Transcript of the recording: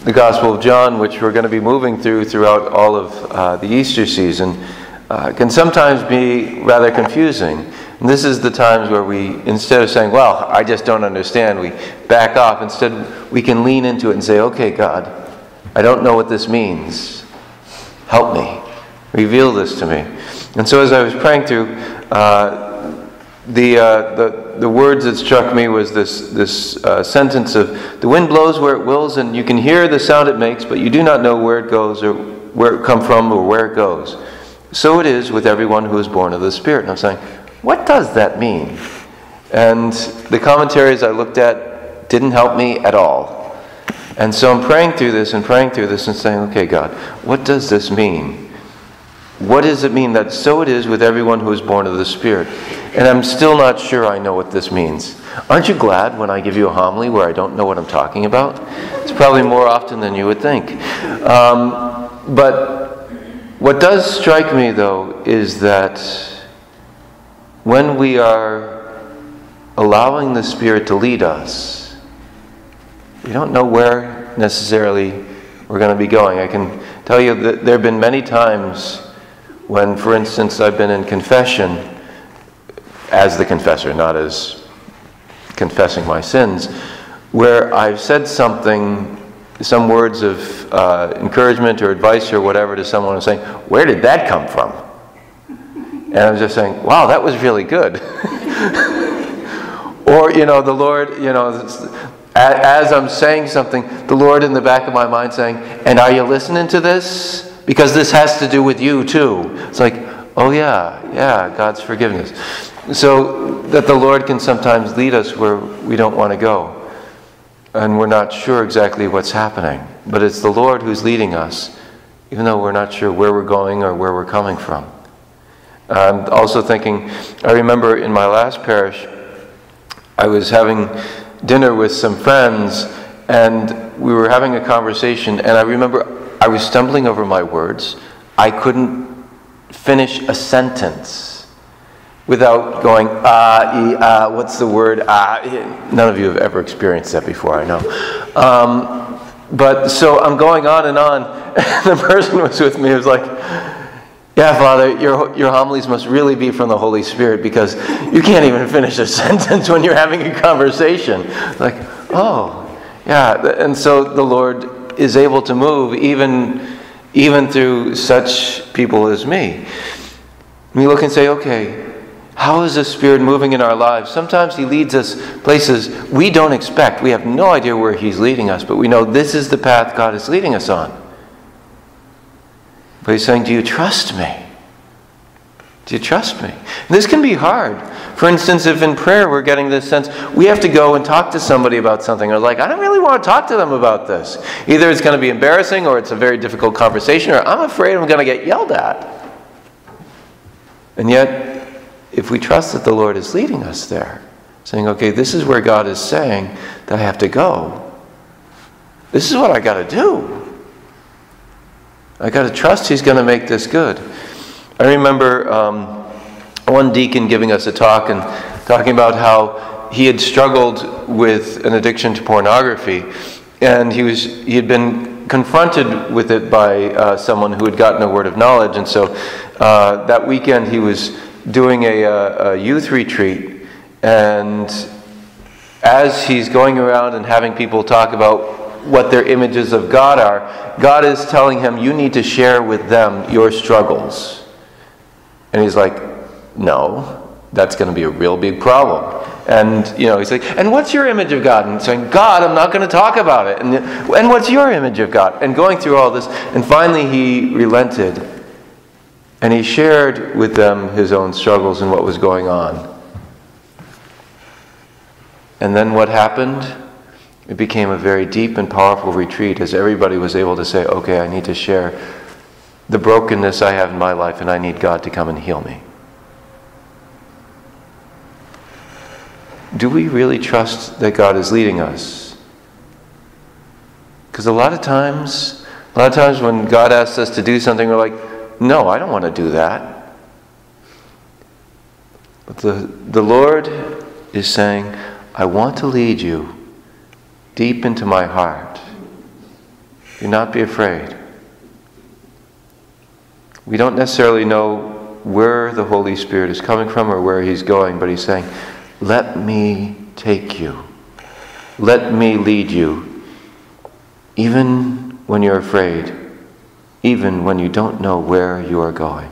the Gospel of John, which we're going to be moving throughout all of the Easter season, can sometimes be rather confusing. And this is the times where we, instead of saying, well, I just don't understand, we back off. Instead, we can lean into it and say, okay, God, I don't know what this means. Help me. Reveal this to me. And so as I was praying through, the words that struck me was this sentence of, the wind blows where it wills, and you can hear the sound it makes, but you do not know where it goes or where it come from or where it goes. So it is with everyone who is born of the Spirit. And I'm saying, what does that mean? And the commentaries I looked at didn't help me at all. And so I'm praying through this and saying, okay, God, what does this mean? What does it mean that so it is with everyone who is born of the Spirit? And I'm still not sure I know what this means. Aren't you glad when I give you a homily where I don't know what I'm talking about? It's probably more often than you would think. But what does strike me, though, is that when we are allowing the Spirit to lead us, we don't know where necessarily we're going to be going. I can tell you that there have been many times when, for instance, I've been in confession as the confessor, not as confessing my sins, where I've said something, some words of encouragement or advice or whatever to someone and saying, where did that come from? And I'm just saying, wow, that was really good. Or, the Lord, as I'm saying something, the Lord in the back of my mind saying, and are you listening to this? Because this has to do with you too. It's like, oh yeah, God's forgiveness. So that the Lord can sometimes lead us where we don't want to go. And we're not sure exactly what's happening. But it's the Lord who's leading us, even though we're not sure where we're going or where we're coming from. I'm also thinking, I remember in my last parish, I was having dinner with some friends, and we were having a conversation, and I remember I was stumbling over my words. I couldn't finish a sentence without going, what's the word? None of you have ever experienced that before, I know. But so I'm going on, and the person was with me, was like, yeah, Father, your homilies must really be from the Holy Spirit, because you can't even finish a sentence when you're having a conversation. Like, oh, yeah. And so the Lord is able to move even through such people as me. We look and say, okay, how is the Spirit moving in our lives? Sometimes He leads us places we don't expect. We have no idea where He's leading us, but we know this is the path God is leading us on. But He's saying, do you trust me? Do you trust me? And this can be hard. For instance, if in prayer we're getting this sense, we have to go and talk to somebody about something. Or like, I don't really want to talk to them about this. Either it's going to be embarrassing, or it's a very difficult conversation, or I'm afraid I'm going to get yelled at. And yet, if we trust that the Lord is leading us there, saying, okay, this is where God is saying that I have to go. This is what I got to do. I got to trust He's going to make this good. I remember one deacon giving us a talk and talking about how he had struggled with an addiction to pornography, and he had been confronted with it by someone who had gotten a word of knowledge. And so that weekend he was doing a youth retreat, and as he's going around and having people talk about what their images of God are, God is telling him, you need to share with them your struggles. And he's like, no, that's going to be a real big problem. And, he's like, and what's your image of God? And saying, God, I'm not going to talk about it. And what's your image of God? And going through all this. And finally he relented. And he shared with them his own struggles and what was going on. And then what happened? It became a very deep and powerful retreat as everybody was able to say, okay, I need to share the brokenness I have in my life, and I need God to come and heal me. Do we really trust that God is leading us? Because a lot of times when God asks us to do something, we're like, no, I don't want to do that. But the Lord is saying, I want to lead you deep into my heart. Do not be afraid. We don't necessarily know where the Holy Spirit is coming from or where He's going, but He's saying, let me take you. Let me lead you. Even when you're afraid, even when you don't know where you are going.